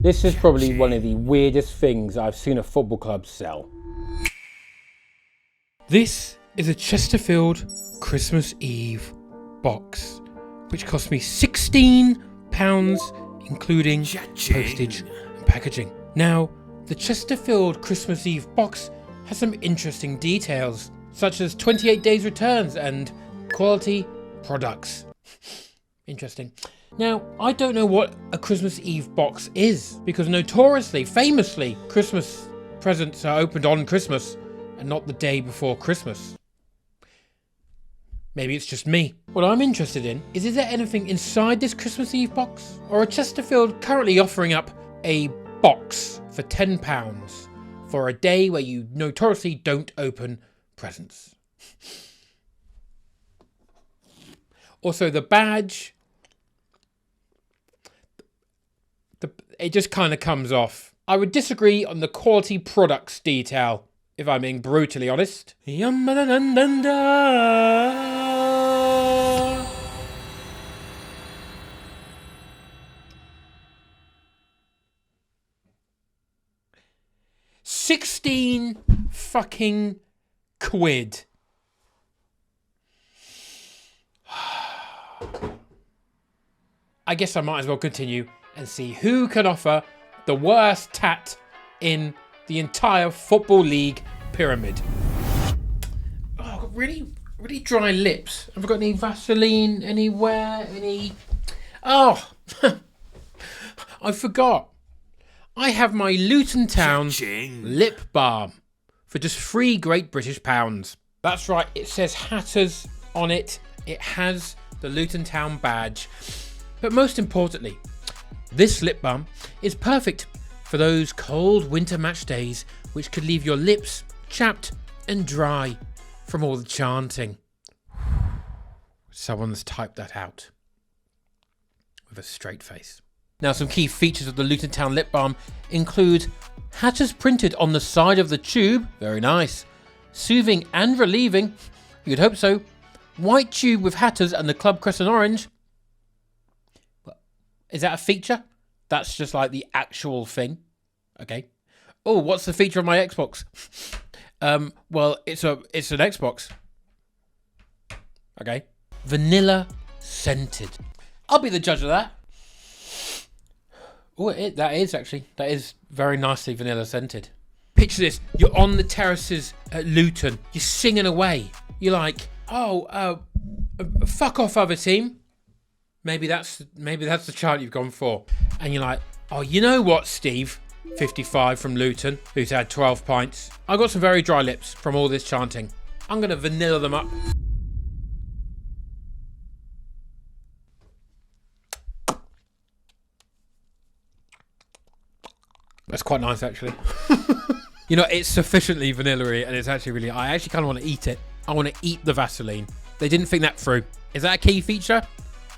This is probably one of the weirdest things I've seen a football club sell. This is a Chesterfield Christmas Eve box, which cost me £16, including postage and packaging. Now, the Chesterfield Christmas Eve box has some interesting details, such as 28 days returns and quality products. Interesting. Now, I don't know what a Christmas Eve box is, because notoriously, famously, Christmas presents are opened on Christmas and not the day before Christmas. Maybe it's just me. What I'm interested in is there anything inside this Christmas Eve box? Or are Chesterfield currently offering up a box for £10 for a day where you notoriously don't open presents? Also, the badge, it just kind of comes off. I would disagree on the quality products detail, if I'm being brutally honest. £16 fucking quid. I guess I might as well continue and see who can offer the worst tat in the entire Football League pyramid. Oh, I've got really dry lips. Have I got any Vaseline anywhere? Oh, I forgot. I have my Luton Town lip balm for just £3 Great British pounds. That's right, it says Hatters on it. It has the Luton Town badge. But most importantly, this lip balm is perfect for those cold winter match days which could leave your lips chapped and dry from all the chanting. Someone's typed that out with a straight face. Now, some key features of the Luton Town lip balm include Hatters printed on the side of the tube, very nice, soothing and relieving, you'd hope so, white tube with Hatters and the club crest in orange. Is that a feature? That's just like the actual thing. Okay. Oh, what's the feature on my Xbox? Well, it's an Xbox. Okay. Vanilla scented. I'll be the judge of that. Oh, that is very nicely vanilla scented. Picture this. You're on the terraces at Luton. You're singing away. You're like, fuck off, other team. Maybe that's the chant you've gone for. And you're like, oh, you know what, Steve, 55 from Luton, who's had 12 pints. I got some very dry lips from all this chanting. I'm going to vanilla them up. That's quite nice, actually. You know, it's sufficiently vanilla-y, and it's actually really... I actually kind of want to eat it. I want to eat the Vaseline. They didn't think that through. Is that a key feature?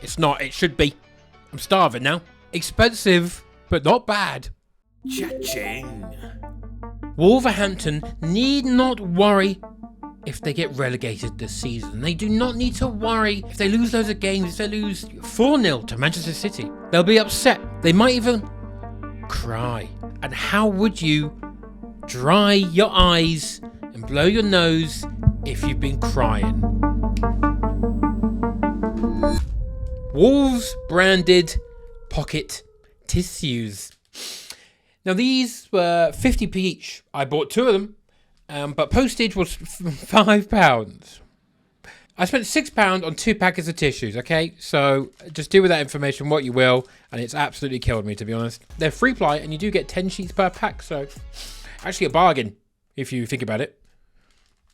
It's not. It should be. I'm starving now. Expensive, but not bad. Cha-ching. Wolverhampton need not worry if they get relegated this season. They do not need to worry if they lose loads of games, if they lose 4-0 to Manchester City. They'll be upset. They might even cry. And how would you dry your eyes and blow your nose if you've been crying? Wolves branded pocket tissues. Now these were 50p each. I bought 2 of them, but postage was £5. I spent £6 on 2 packets of tissues, okay? So just do with that information what you will, and it's absolutely killed me, to be honest. They're free ply, and you do get 10 sheets per pack, so actually a bargain, if you think about it.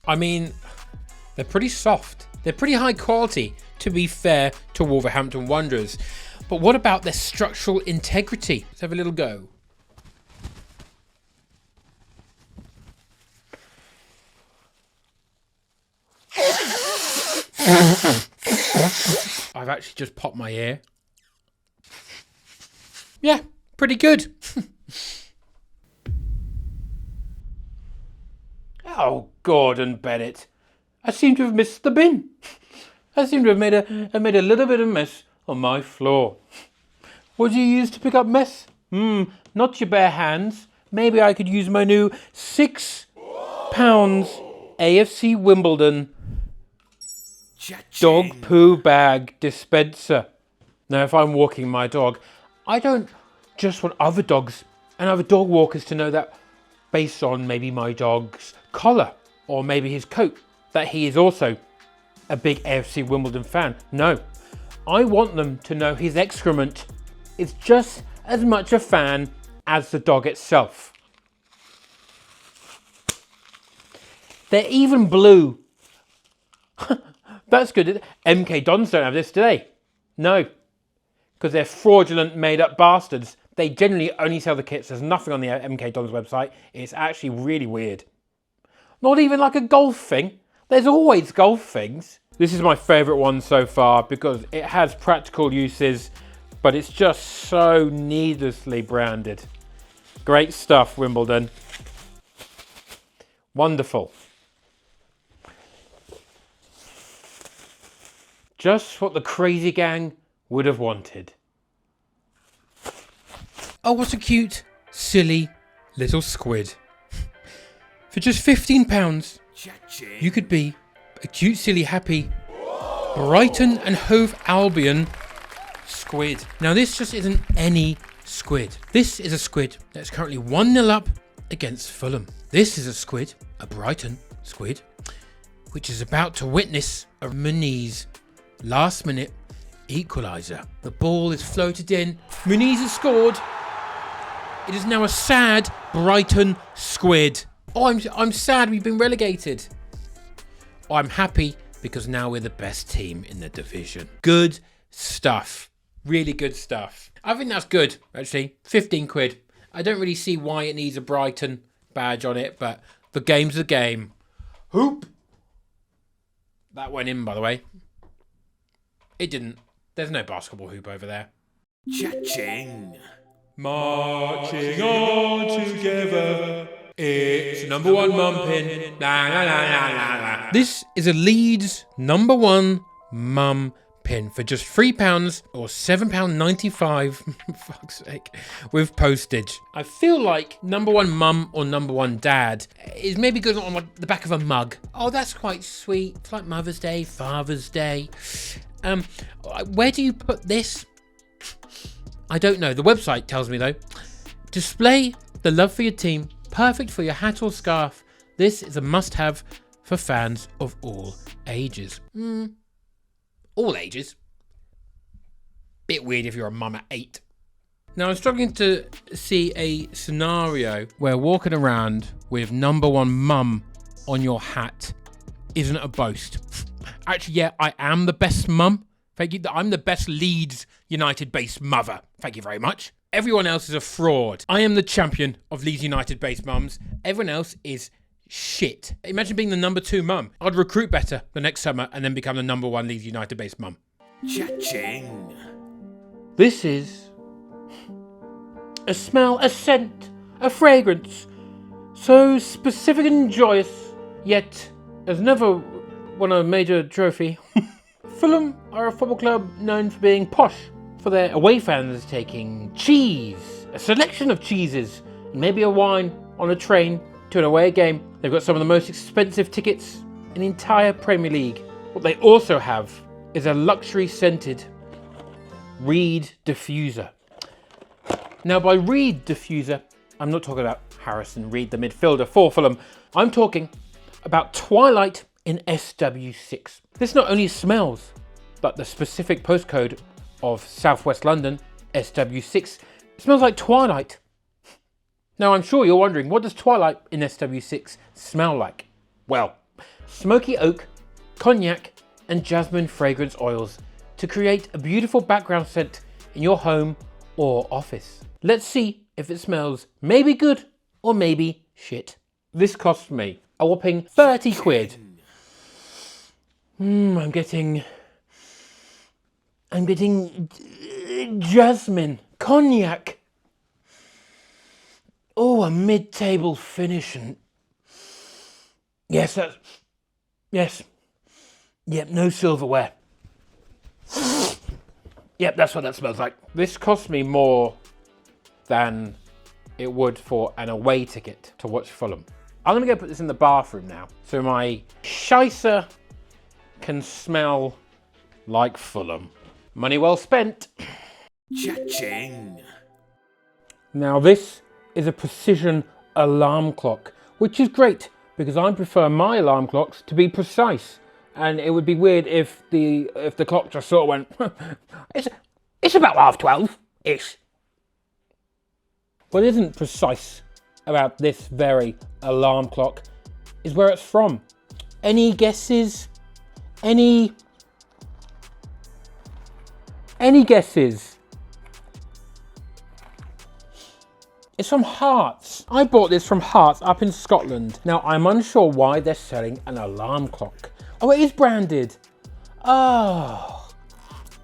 I mean, they're pretty soft. They're pretty high quality, to be fair to Wolverhampton Wanderers. But what about their structural integrity? Let's have a little go. I've actually just popped my ear. Yeah, pretty good. Oh, Gordon Bennett. I seem to have missed the bin. I seem to have made a little bit of mess on my floor. What do you use to pick up mess? not your bare hands. Maybe I could use my new £6 AFC Wimbledon dog poo bag dispenser. Now, if I'm walking my dog, I don't just want other dogs and other dog walkers to know that based on maybe my dog's collar or maybe his coat, that he is also a big AFC Wimbledon fan. No, I want them to know his excrement is just as much a fan as the dog itself. They're even blue. That's good. MK Dons don't have this, do they? No, because they're fraudulent, made-up bastards. They generally only sell the kits. There's nothing on the MK Dons website. It's actually really weird. Not even like a golf thing. There's always golf things. This is my favourite one so far because it has practical uses, but it's just so needlessly branded. Great stuff, Wimbledon. Wonderful. Just what the crazy gang would have wanted. Oh, what a cute, silly little squid. For just £15, you could be a cute, silly, happy Brighton and Hove Albion squid. Now, this just isn't any squid. This is a squid that's currently 1-0 up against Fulham. This is a squid, a Brighton squid, which is about to witness a Muniz last-minute equaliser. The ball is floated in. Muniz has scored. It is now a sad Brighton squid. Oh, I'm sad we've been relegated. Oh, I'm happy because now we're the best team in the division. Good stuff. Really good stuff. I think that's good, actually. 15 quid. I don't really see why it needs a Brighton badge on it, but the game's the game. Hoop. That went in, by the way. It didn't. There's no basketball hoop over there. Cha-ching. Marching on together. It's number one mum pin. La, la, la, la, la, la. This is a Leeds number one mum pin for just £3 or £7.95. For fuck's sake, with postage. I feel like number one mum or number one dad is maybe good on like the back of a mug. Oh, that's quite sweet. It's like Mother's Day, Father's Day. Where do you put this? I don't know. The website tells me though. Display the love for your team. Perfect for your hat or scarf. This is a must-have for fans of all ages. All ages. Bit weird if you're a mum at 8. Now I'm struggling to see a scenario where walking around with number one mum on your hat isn't a boast. Actually, yeah, I am the best mum. Thank you. I'm the best Leeds United-based mother. Thank you very much. Everyone else is a fraud. I am the champion of Leeds United-based mums. Everyone else is shit. Imagine being the number 2 mum. I'd recruit better the next summer and then become the number 1 Leeds United-based mum. Cha-ching. This is a smell, a scent, a fragrance, so specific and joyous, yet has never won a major trophy. Fulham are a football club known for being posh, for their away fans taking cheese, a selection of cheeses, and maybe a wine on a train to an away game. They've got some of the most expensive tickets in the entire Premier League. What they also have is a luxury scented Reed diffuser. Now, by Reed diffuser, I'm not talking about Harrison Reed, the midfielder for Fulham. I'm talking about Twilight in SW6. This not only smells like the specific postcode of Southwest London, SW6, it smells like Twilight. Now, I'm sure you're wondering, what does Twilight in SW6 smell like? Well, smoky oak, cognac, and jasmine fragrance oils to create a beautiful background scent in your home or office. Let's see if it smells maybe good or maybe shit. This cost me a whopping 30 quid. I'm getting jasmine, cognac. Oh, a mid-table finish, and yes, yep, no silverware. Yep, that's what that smells like. This cost me more than it would for an away ticket to watch Fulham. I'm gonna go put this in the bathroom now, so my scheisse can smell like Fulham. Money well spent. Cha-ching. Now this is a precision alarm clock, which is great because I prefer my alarm clocks to be precise. And it would be weird if the clock just sort of went, it's about 12:30-ish. What isn't precise about this very alarm clock is where it's from. Any guesses? Any guesses? It's from Hearts. I bought this from Hearts up in Scotland. Now, I'm unsure why they're selling an alarm clock. Oh, it is branded. Oh.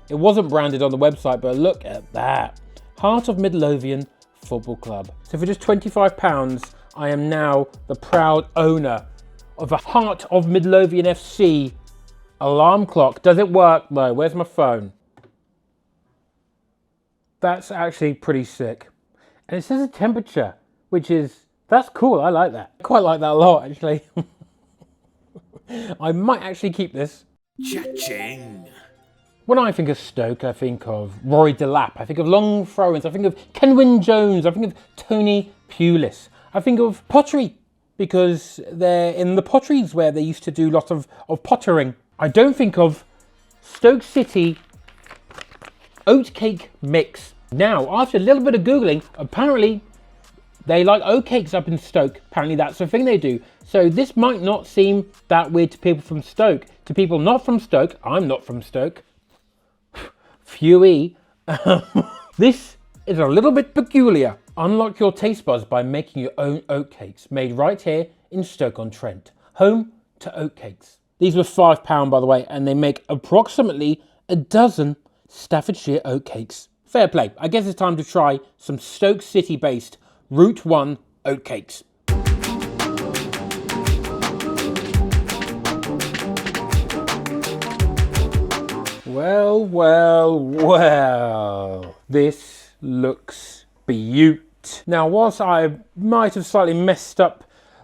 It wasn't branded on the website, but look at that. Heart of Midlothian Football Club. So for just £25, I am now the proud owner of a Heart of Midlothian FC alarm clock. Does it work though? Where's my phone? That's actually pretty sick. And it says a temperature, that's cool. I like that. I quite like that a lot, actually. I might actually keep this. Cha-ching. When I think of Stoke, I think of Rory Delap, I think of long throw-ins, I think of Kenwyn Jones, I think of Tony Pulis. I think of pottery, because they're in the potteries where they used to do lots of pottering. I don't think of Stoke City oatcake mix. Now, after a little bit of Googling, apparently they like oatcakes up in Stoke. Apparently that's the thing they do. So this might not seem that weird to people from Stoke. To people not from Stoke, I'm not from Stoke. Phewie. This is a little bit peculiar. Unlock your taste buds by making your own oatcakes, made right here in Stoke-on-Trent, home to oatcakes. These were £5, by the way, and they make approximately a dozen Staffordshire oatcakes. Fair play. I guess it's time to try some Stoke City-based Route 1 oatcakes. Well, well, well. This looks beaut. Now, whilst I might have slightly messed up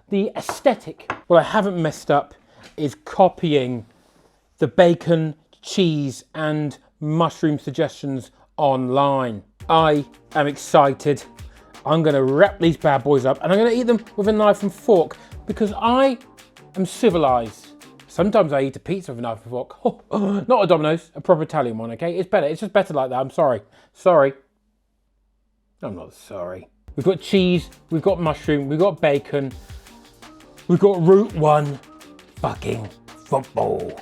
the aesthetic, what I haven't messed up is copying the bacon, cheese, and mushroom suggestions online. I am excited. I'm gonna wrap these bad boys up and I'm gonna eat them with a knife and fork because I am civilized. Sometimes I eat a pizza with a knife and fork. Oh, not a Domino's, a proper Italian one, okay? It's better, it's just better like that, I'm sorry. Sorry. I'm not sorry. We've got cheese, we've got mushroom, we've got bacon, we've got Route 1 fucking football.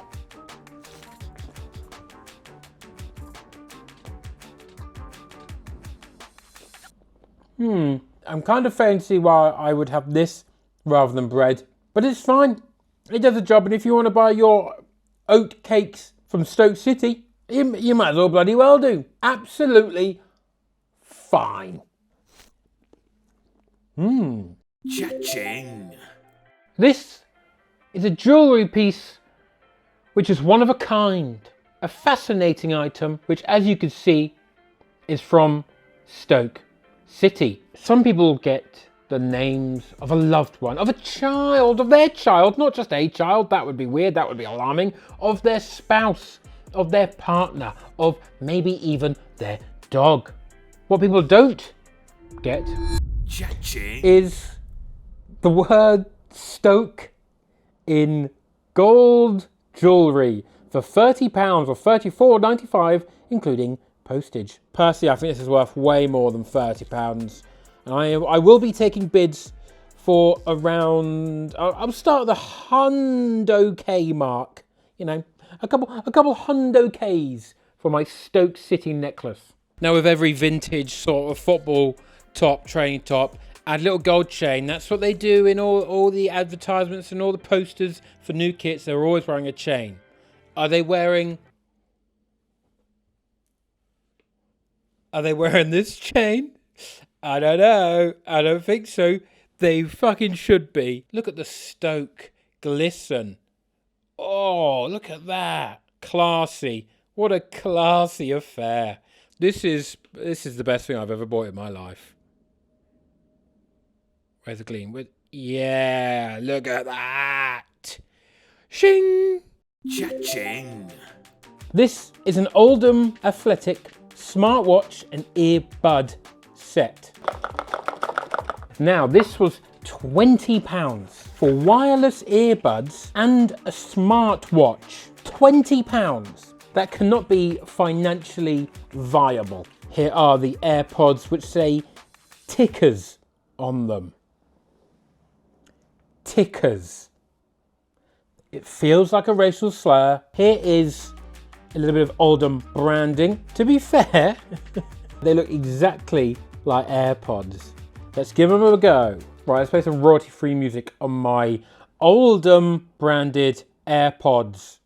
I'm kind of failing to see why I would have this rather than bread, but it's fine. It does the job, and if you want to buy your oat cakes from Stoke City, you might as well bloody well do. Absolutely fine. Cha-ching. This is a jewellery piece which is one of a kind. A fascinating item, which as you can see, is from Stoke City. Some people get the names of a loved one, of a child, of their child, not just a child, that would be weird, that would be alarming, of their spouse, of their partner, of maybe even their dog. What people don't get Cha-ching. is the word Stoke in gold jewellery for £30 or $34.95, including postage. Personally, I think this is worth way more than £30. And I will be taking bids for around, I'll start at the hundo K mark, you know, a couple hundo Ks for my Stoke City necklace. Now with every vintage sort of football top, training top, add a little gold chain. That's what they do in all the advertisements and all the posters for new kits. They're always wearing a chain. Are they wearing this chain? I don't know. I don't think so. They fucking should be. Look at the Stoke glisten. Oh, look at that. Classy. What a classy affair. This is the best thing I've ever bought in my life. Where's the gleam? Yeah, look at that. Shing! Cha-ching. This is an Oldham Athletic smartwatch and earbud set. Now, this was £20 for wireless earbuds and a smartwatch. £20. That cannot be financially viable. Here are the AirPods which say tickers on them. Tickers. It feels like a racial slur. Here is a little bit of Oldham branding. To be fair, they look exactly like AirPods. Let's give them a go. Right, let's play some royalty-free music on my Oldham branded AirPods.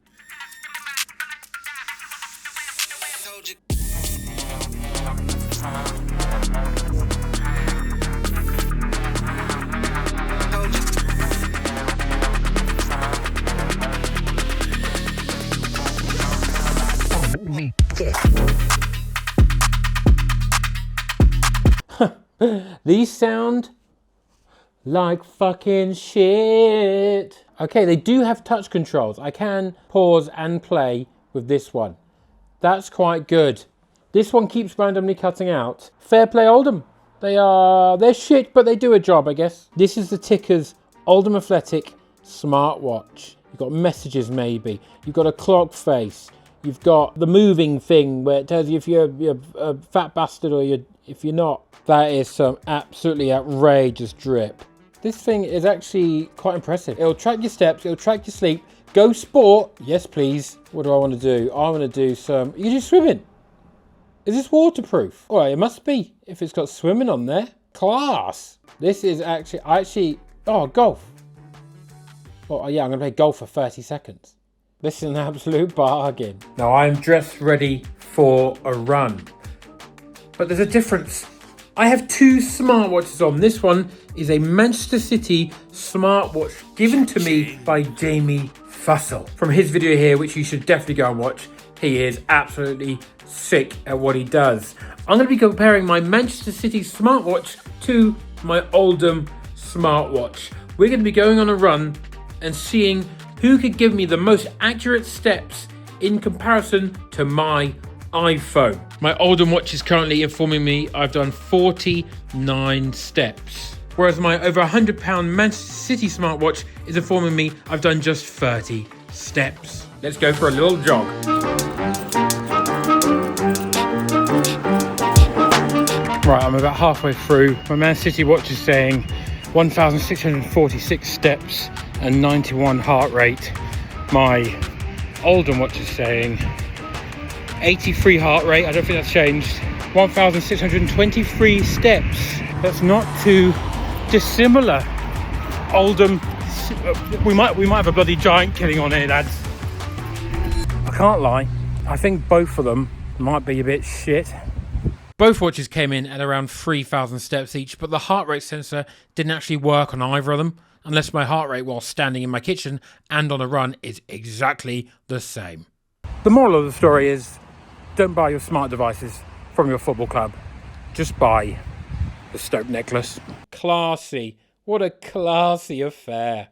These sound like fucking shit. Okay, they do have touch controls. I can pause and play with this one. That's quite good. This one keeps randomly cutting out. Fair play, Oldham. They're shit, but they do a job, I guess. This is the Tickers Oldham Athletic smartwatch. You've got messages, maybe. You've got a clock face. You've got the moving thing where it tells you if you're a fat bastard or if you're not. That is some absolutely outrageous drip. This thing is actually quite impressive. It'll track your steps, it'll track your sleep. Go sport. Yes, please. What do I want to do? I want to do some... You can do swimming. Is this waterproof? Oh, it must be if it's got swimming on there. Class. This is actually... Oh, golf. Oh, yeah, I'm going to play golf for 30 seconds. This is an absolute bargain. Now, I'm dressed ready for a run. But there's a difference. I have two smartwatches on. This one is a Manchester City smartwatch given to me by Jamie Fussell. From his video here, which you should definitely go and watch, he is absolutely sick at what he does. I'm going to be comparing my Manchester City smartwatch to my Oldham smartwatch. We're going to be going on a run and seeing who could give me the most accurate steps in comparison to my iPhone. My Oldham watch is currently informing me I've done 49 steps, whereas my over £100 Manchester City smartwatch is informing me I've done just 30 steps. Let's go for a little jog. Right, I'm about halfway through. My Man City watch is saying 1,646 steps and 91 heart rate. My Oldham watch is saying 83 heart rate, I don't think that's changed. 1,623 steps. That's not too dissimilar. Oldham, we might have a bloody giant killing on here, lads. I can't lie, I think both of them might be a bit shit. Both watches came in at around 3,000 steps each, but the heart rate sensor didn't actually work on either of them, unless my heart rate while standing in my kitchen and on a run is exactly the same. The moral of the story is, don't buy your smart devices from your football club. Just buy the Stoke necklace. Classy. What a classy affair.